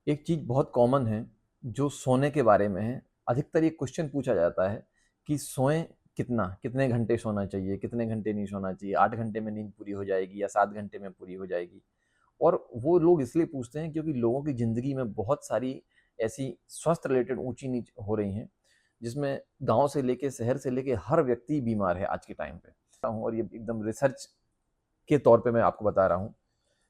एक चीज़ बहुत कॉमन है जो सोने के बारे में है। अधिकतर ये क्वेश्चन पूछा जाता है कि सोएं कितना, कितने घंटे सोना चाहिए, कितने घंटे नहीं सोना चाहिए, 8 घंटे में नींद पूरी हो जाएगी या 7 घंटे में पूरी हो जाएगी। और वो लोग इसलिए पूछते हैं क्योंकि लोगों की ज़िंदगी में बहुत सारी ऐसी स्वास्थ्य रिलेटेड ऊँची-नीच हो रही हैं, जिसमें गाँव से लेके शहर से लेके हर व्यक्ति बीमार है आज के टाइम पे। और ये एकदम रिसर्च के तौर पे मैं आपको बता रहा हूँ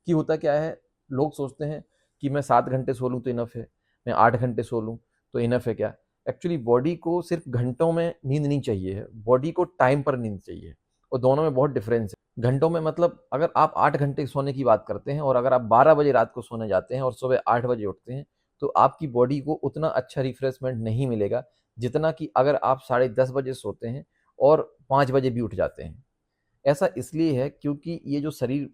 कि होता क्या है, लोग सोचते हैं कि मैं 7 घंटे सो लूँ तो इनफ है, मैं 8 घंटे सो लूँ तो इनफ है क्या? एक्चुअली बॉडी को सिर्फ घंटों में नींद नहीं चाहिए है, बॉडी को टाइम पर नींद चाहिए और दोनों में बहुत डिफरेंस है। घंटों में मतलब अगर आप 8 घंटे सोने की बात करते हैं और अगर आप 12 बजे रात को सोने जाते हैं और सुबह 8 बजे उठते हैं, तो आपकी बॉडी को उतना अच्छा रिफ्रेशमेंट नहीं मिलेगा, जितना कि अगर आप साढ़े 10 बजे सोते हैं और 5 बजे भी उठ जाते हैं। ऐसा इसलिए है क्योंकि ये जो शरीर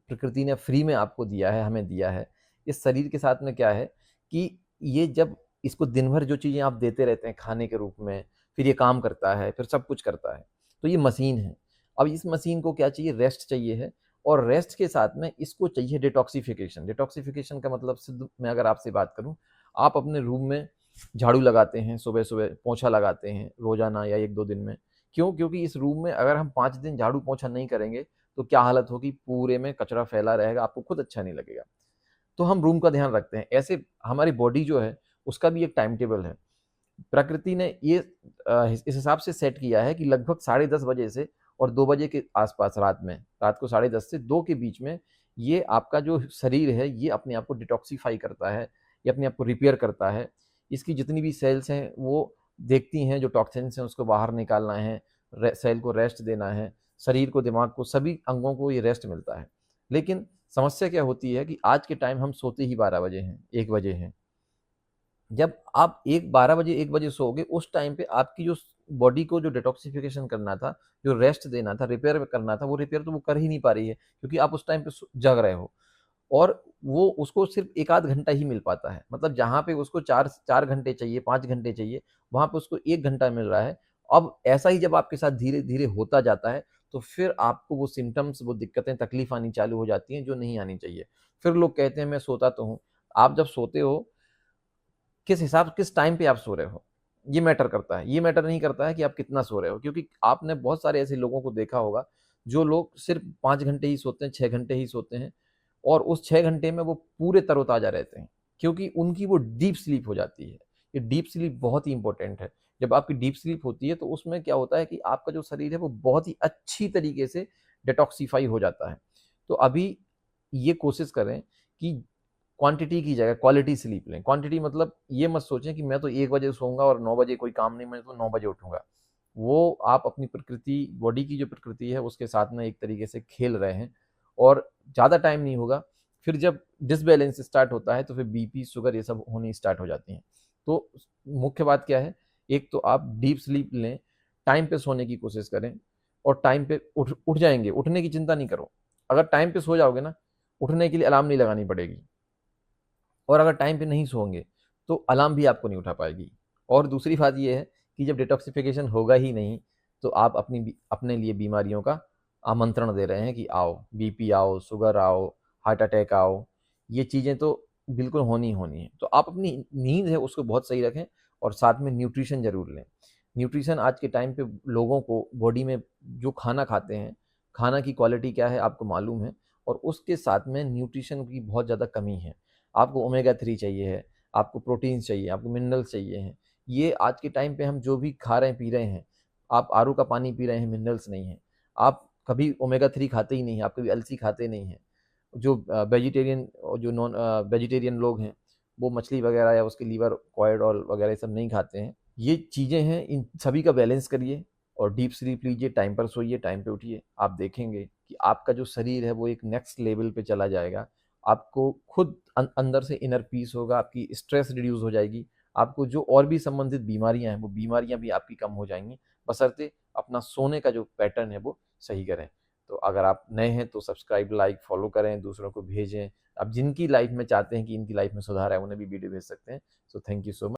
प्रकृति ने फ्री में आपको दिया है, हमें दिया है, इस शरीर के साथ में क्या है कि ये जब इसको दिन भर जो चीज़ें आप देते रहते हैं खाने के रूप में, फिर ये काम करता है, फिर सब कुछ करता है। तो ये मशीन है। अब इस मशीन को क्या चाहिए? रेस्ट चाहिए है और रेस्ट के साथ में इसको चाहिए डिटॉक्सिफिकेशन। डिटॉक्सिफिकेशन का मतलब सिर्फ मैं अगर आपसे बात करूँ, आप अपने रूम में झाड़ू लगाते हैं, सुबह-सुबह पोंछा लगाते हैं रोज़ाना या 1-2 दिन में। क्यों? क्योंकि इस रूम में अगर हम 5 दिन झाड़ू पोंछा नहीं करेंगे, तो क्या हालत होगी? पूरे में कचरा फैला रहेगा, आपको खुद अच्छा नहीं लगेगा। तो हम रूम का ध्यान रखते हैं। ऐसे हमारी बॉडी जो है, उसका भी एक टाइम टेबल है। प्रकृति ने ये इस हिसाब से सेट किया है कि लगभग साढ़े 10 बजे से और 2 बजे के आसपास रात को साढ़े 10 से 2 के बीच में ये आपका जो शरीर है, ये अपने आप को डिटॉक्सिफ़ाई करता है, ये अपने आप को रिपेयर करता है। इसकी जितनी भी सेल्स हैं, वो देखती हैं जो टॉक्सिन्स हैं उसको बाहर निकालना है, सेल को रेस्ट देना है, शरीर को, दिमाग को, सभी अंगों को ये रेस्ट मिलता है। लेकिन समस्या क्या होती है कि आज के टाइम हम सोते ही 12 बजे हैं, 1 बजे हैं। जब आप 12 बजे 1 बजे सोओगे, उस टाइम पे आपकी जो बॉडी को जो डिटॉक्सिफिकेशन करना था, जो रेस्ट देना था, रिपेयर करना था, वो रिपेयर तो वो कर ही नहीं पा रही है, क्योंकि आप उस टाइम पे जग रहे हो और वो उसको सिर्फ 1 आध घंटा ही मिल पाता है। मतलब जहाँ पे उसको 4 घंटे चाहिए, 5 घंटे चाहिए, वहाँ पे उसको 1 घंटा मिल रहा है। अब ऐसा ही जब आपके साथ धीरे-धीरे होता जाता है, तो फिर आपको वो सिम्पटम्स, वो दिक्कतें, तकलीफ आनी चालू हो जाती हैं, जो नहीं आनी चाहिए। फिर लोग कहते हैं मैं सोता तो हूँ। आप जब सोते हो, किस टाइम पे आप सो रहे हो, ये मैटर करता है। ये मैटर नहीं करता है कि आप कितना सो रहे हो, क्योंकि आपने बहुत सारे ऐसे लोगों को देखा होगा, जो लोग सिर्फ़ 5 घंटे ही सोते हैं, 6 घंटे ही सोते हैं और उस 6 घंटे में वो पूरे तरोताज़ा रहते हैं, क्योंकि उनकी वो डीप स्लीप हो जाती है। ये डीप स्लीप बहुत ही इम्पोर्टेंट है। जब आपकी डीप स्लीप होती है, तो उसमें क्या होता है कि आपका जो शरीर है, वो बहुत ही अच्छी तरीके से डिटॉक्सिफ़ाई हो जाता है। तो अभी ये कोशिश करें कि क्वांटिटी की जगह क्वालिटी स्लीप लें। क्वांटिटी मतलब ये मत सोचें कि मैं तो 1 बजे सोऊँगा और 9 बजे कोई काम नहीं, मैं तो 9 बजे उठूँगा। वो आप अपनी प्रकृति, बॉडी की जो प्रकृति है, उसके साथ में एक तरीके से खेल रहे हैं और ज़्यादा टाइम नहीं होगा। फिर जब डिसबैलेंस स्टार्ट होता है, तो फिर बीपी, शुगर ये सब होनी स्टार्ट हो जाती हैं। तो मुख्य बात क्या है, एक तो आप डीप स्लीप लें, टाइम पे सोने की कोशिश करें और टाइम पे उठ उठ जाएँगे, उठने की चिंता नहीं करो। अगर टाइम पे सो जाओगे ना, उठने के लिए अलार्म नहीं लगानी पड़ेगी। और अगर टाइम पे नहीं सोओगे, तो अलार्म भी आपको नहीं उठा पाएगी। और दूसरी बात ये है कि जब डिटॉक्सिफिकेशन होगा ही नहीं, तो आप अपने लिए बीमारियों का आमंत्रण दे रहे हैं कि आओ, बीपी आओ, शुगर आओ, हार्ट अटैक आओ, ये चीज़ें तो बिल्कुल होनी ही होनी है। तो आप अपनी नींद है उसको बहुत सही रखें और साथ में न्यूट्रिशन ज़रूर लें। न्यूट्रिशन आज के टाइम पे लोगों को बॉडी में जो खाना खाते हैं, खाना की क्वालिटी क्या है आपको मालूम है और उसके साथ में न्यूट्रिशन की बहुत ज़्यादा कमी है। आपको ओमेगा 3 चाहिए है, आपको प्रोटीन्स चाहिए, आपको मिनरल्स चाहिए हैं। ये आज के टाइम पे हम जो भी खा रहे हैं, पी रहे हैं, आप आरओ का पानी पी रहे हैं, मिनरल्स नहीं है। आप कभी ओमेगा 3 खाते ही नहीं हैं, आप कभी अलसी खाते नहीं हैं। जो वेजिटेरियन और जो नॉन वेजिटेरियन लोग हैं, वो मछली वगैरह या उसके लीवर, कॉर्ड ऑयल वगैरह ये सब नहीं खाते हैं। ये चीज़ें हैं, इन सभी का बैलेंस करिए और डीप स्लीप लीजिए, टाइम पर सोइए, टाइम पे उठिए। आप देखेंगे कि आपका जो शरीर है वो एक नेक्स्ट लेवल पे चला जाएगा। आपको खुद अंदर से इनर पीस होगा, आपकी स्ट्रेस रिड्यूस हो जाएगी। आपको जो और भी संबंधित बीमारियाँ हैं, वो बीमारियाँ भी आपकी कम हो जाएँगी, बशर्ते अपना सोने का जो पैटर्न है वो सही करें। तो अगर आप नए हैं तो सब्सक्राइब, लाइक, फॉलो करें, दूसरों को भेजें। अब जिनकी लाइफ़ में चाहते हैं कि इनकी लाइफ़ में सुधार आए, उन्हें भी वीडियो भेज सकते हैं। So thank you so much.